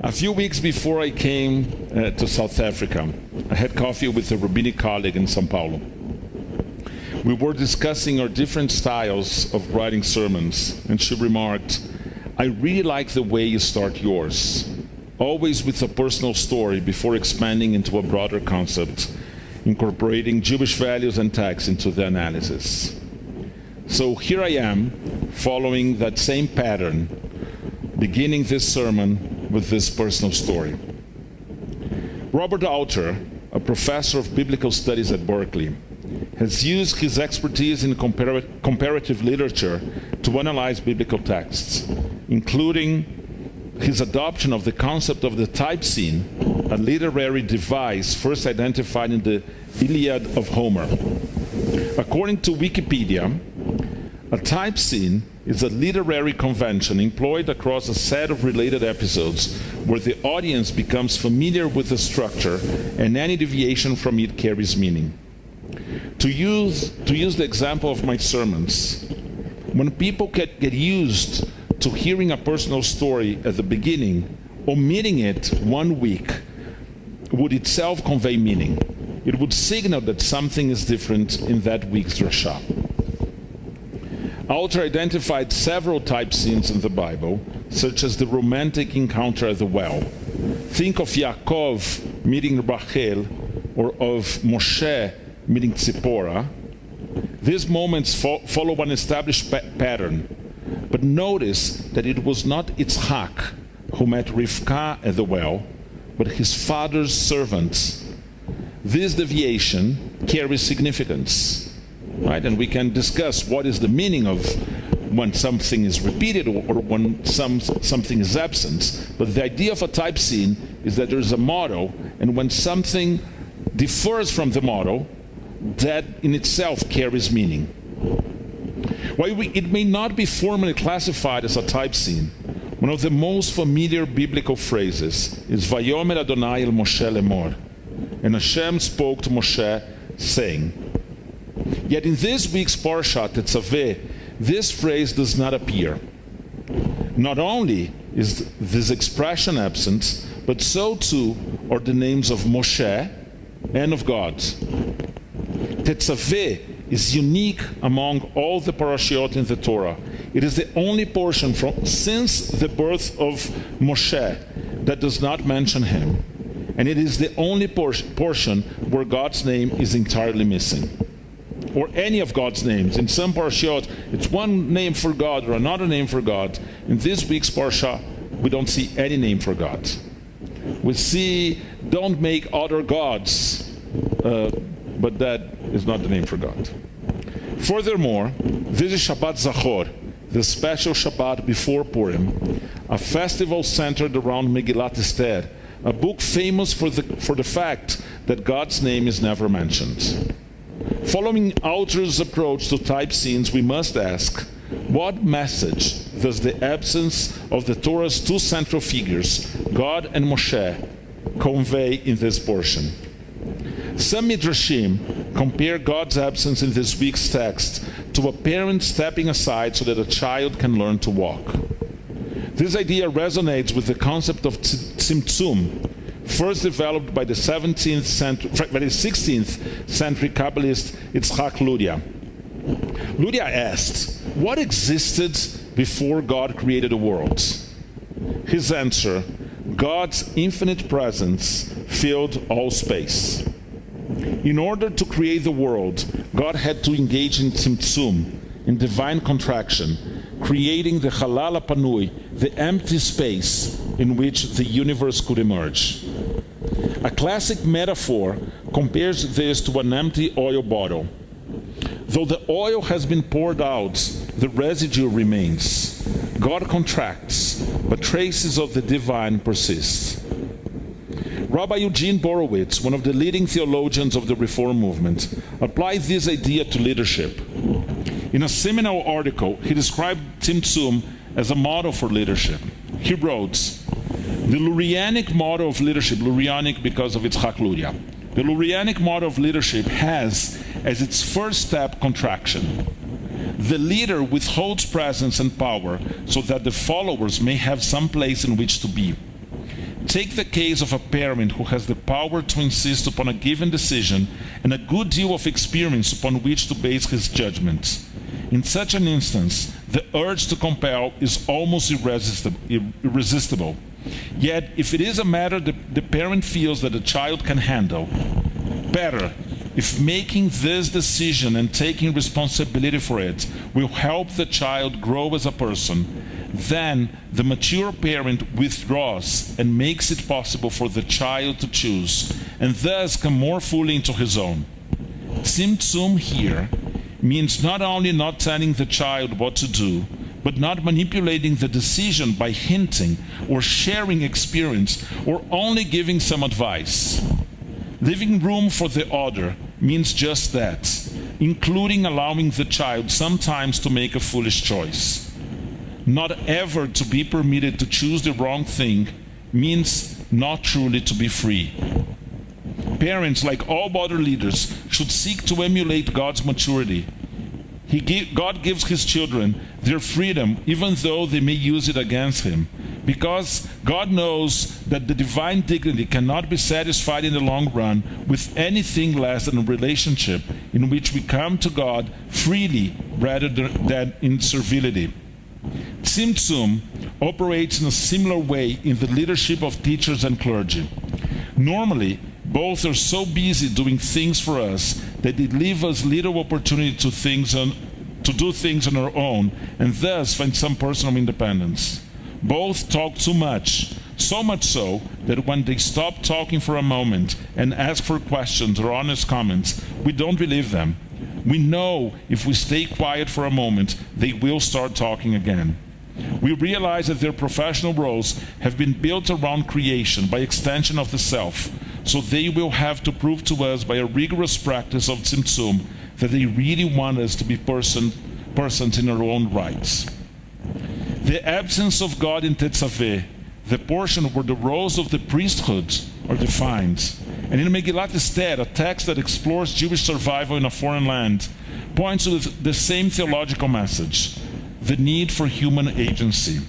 A few weeks before I came to South Africa, I had coffee with a rabbinic colleague in São Paulo. We were discussing our different styles of writing sermons, and she remarked, "I really like the way you start yours, always with a personal story before expanding into a broader concept, incorporating Jewish values and texts into the analysis." So here I am, following that same pattern, beginning this sermon with this personal story. Robert Alter, a professor of biblical studies at Berkeley, has used his expertise in comparative literature to analyze biblical texts, including his adoption of the concept of the type scene, a literary device first identified in the Iliad of Homer. According to Wikipedia, a type scene is a literary convention employed across a set of related episodes where the audience becomes familiar with the structure and any deviation from it carries meaning. To use the example of my sermons, when people get used to hearing a personal story at the beginning, omitting it 1 week would itself convey meaning. It would signal that something is different in that week's drasha. Alter identified several type scenes in the Bible, such as the romantic encounter at the well. Think of Yaakov meeting Rachel, or of Moshe meeting Tzipporah. These moments follow an established pattern, but notice that it was not Yitzhak who met Rivka at the well, but his father's servants. This deviation carries significance. Right? And we can discuss what is the meaning of when something is repeated or when something is absent. But the idea of a type scene is that there is a model, and when something differs from the model, that in itself carries meaning. While it may not be formally classified as a type scene, one of the most familiar biblical phrases is Vayomer Adonai el Moshe lemor, and Hashem spoke to Moshe, saying. Yet in this week's Parsha, Tetzaveh, this phrase does not appear. Not only is this expression absent, but so too are the names of Moshe and of God. Tetzaveh is unique among all the parashiot in the Torah. It is the only portion since the birth of Moshe that does not mention him. And it is the only portion where God's name is entirely missing. Or any of God's names. In some parashiot, it's one name for God or another name for God. In this week's parsha, we don't see any name for God. We see, don't make other gods, but that is not the name for God. Furthermore, this is Shabbat Zachor, the special Shabbat before Purim, a festival centered around Megillat Esther, a book famous for the fact that God's name is never mentioned. Following Alter's approach to type scenes, we must ask, what message does the absence of the Torah's two central figures, God and Moshe, convey in this portion? Some Midrashim compare God's absence in this week's text to a parent stepping aside so that a child can learn to walk. This idea resonates with the concept of tzimtzum, first developed by the 16th century Kabbalist Yitzhak Luria. Luria asked, what existed before God created the world? His answer, God's infinite presence filled all space. In order to create the world, God had to engage in tzimtzum, in divine contraction, creating the halal panui, the empty space in which the universe could emerge. A classic metaphor compares this to an empty oil bottle. Though the oil has been poured out, the residue remains. God contracts, but traces of the divine persist. Rabbi Eugene Borowitz, one of the leading theologians of the Reform movement, applied this idea to leadership. In a seminal article, he described tzimtzum as a model for leadership. He wrote, the Lurianic model of leadership, Lurianic because of Yitzhak Luria, the Lurianic model of leadership has as its first step contraction. The leader withholds presence and power so that the followers may have some place in which to be. Take the case of a parent who has the power to insist upon a given decision and a good deal of experience upon which to base his judgments. In such an instance, the urge to compel is almost irresistible. Yet, if it is a matter that the parent feels that the child can handle, better, if making this decision and taking responsibility for it will help the child grow as a person, then the mature parent withdraws and makes it possible for the child to choose, and thus come more fully into his own. Tzimtzum here means not only not telling the child what to do, but not manipulating the decision by hinting or sharing experience or only giving some advice. Leaving room for the other means just that, including allowing the child sometimes to make a foolish choice. Not ever to be permitted to choose the wrong thing means not truly to be free. Parents, like all other leaders, should seek to emulate God's maturity. God gives His children their freedom even though they may use it against Him, because God knows that the divine dignity cannot be satisfied in the long run with anything less than a relationship in which we come to God freely rather than in servility. Tzimtzum operates in a similar way in the leadership of teachers and clergy. Normally, both are so busy doing things for us that they leave us little opportunity to do things on our own, and thus find some personal independence. Both talk too much, so much so that when they stop talking for a moment and ask for questions or honest comments, we don't believe them. We know if we stay quiet for a moment, they will start talking again. We realize that their professional roles have been built around creation by extension of the self, so they will have to prove to us by a rigorous practice of tzimtzum that they really want us to be persons in our own rights. The absence of God in Tetzaveh, the portion where the roles of the priesthood are defined, and in Megillat Esther, a text that explores Jewish survival in a foreign land, points to the same theological message: the need for human agency.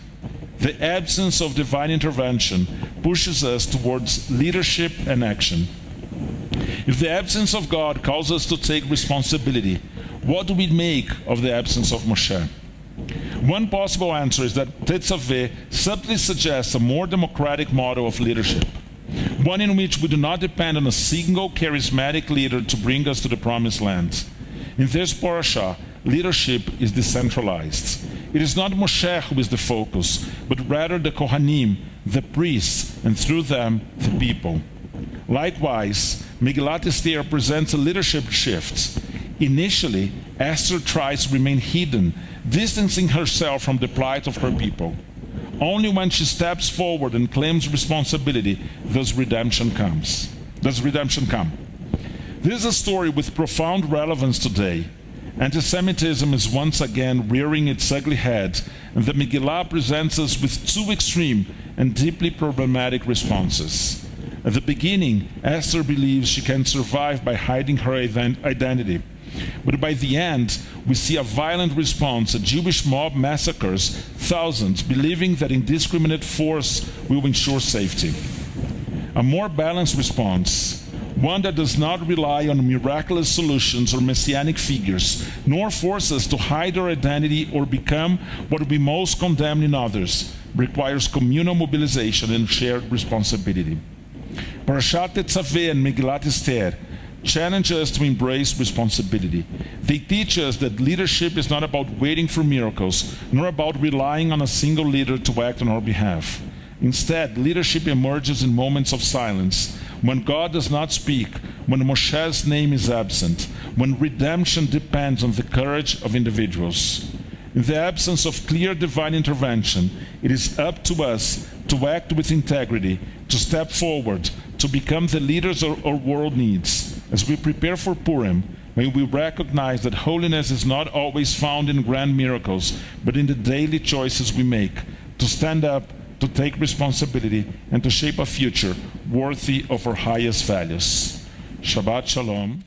The absence of divine intervention pushes us towards leadership and action. If the absence of God calls us to take responsibility, what do we make of the absence of Moshe? One possible answer is that Tetzaveh subtly suggests a more democratic model of leadership, one in which we do not depend on a single charismatic leader to bring us to the promised land. In this parasha, leadership is decentralized. It is not Moshe who is the focus, but rather the Kohanim, the priests, and through them, the people. Likewise, Megillat Esther presents a leadership shift. Initially, Esther tries to remain hidden, distancing herself from the plight of her people. Only when she steps forward and claims responsibility does redemption come. This is a story with profound relevance today. Anti-Semitism is once again rearing its ugly head, and the Megillah presents us with two extreme and deeply problematic responses. At the beginning, Esther believes she can survive by hiding her identity. But by the end, we see a violent response. A Jewish mob massacres thousands, believing that indiscriminate force will ensure safety. A more balanced response, one that does not rely on miraculous solutions or messianic figures, nor force us to hide our identity or become what we most condemn in others, requires communal mobilization and shared responsibility. Parashat Tetzaveh and Megillat Esther challenge us to embrace responsibility. They teach us that leadership is not about waiting for miracles, nor about relying on a single leader to act on our behalf. Instead, leadership emerges in moments of silence, when God does not speak, when Moshe's name is absent, when redemption depends on the courage of individuals. In the absence of clear divine intervention, it is up to us to act with integrity, to step forward, to become the leaders our world needs. As we prepare for Purim, may we recognize that holiness is not always found in grand miracles, but in the daily choices we make, to stand up, to take responsibility, and to shape a future worthy of our highest values. Shabbat Shalom.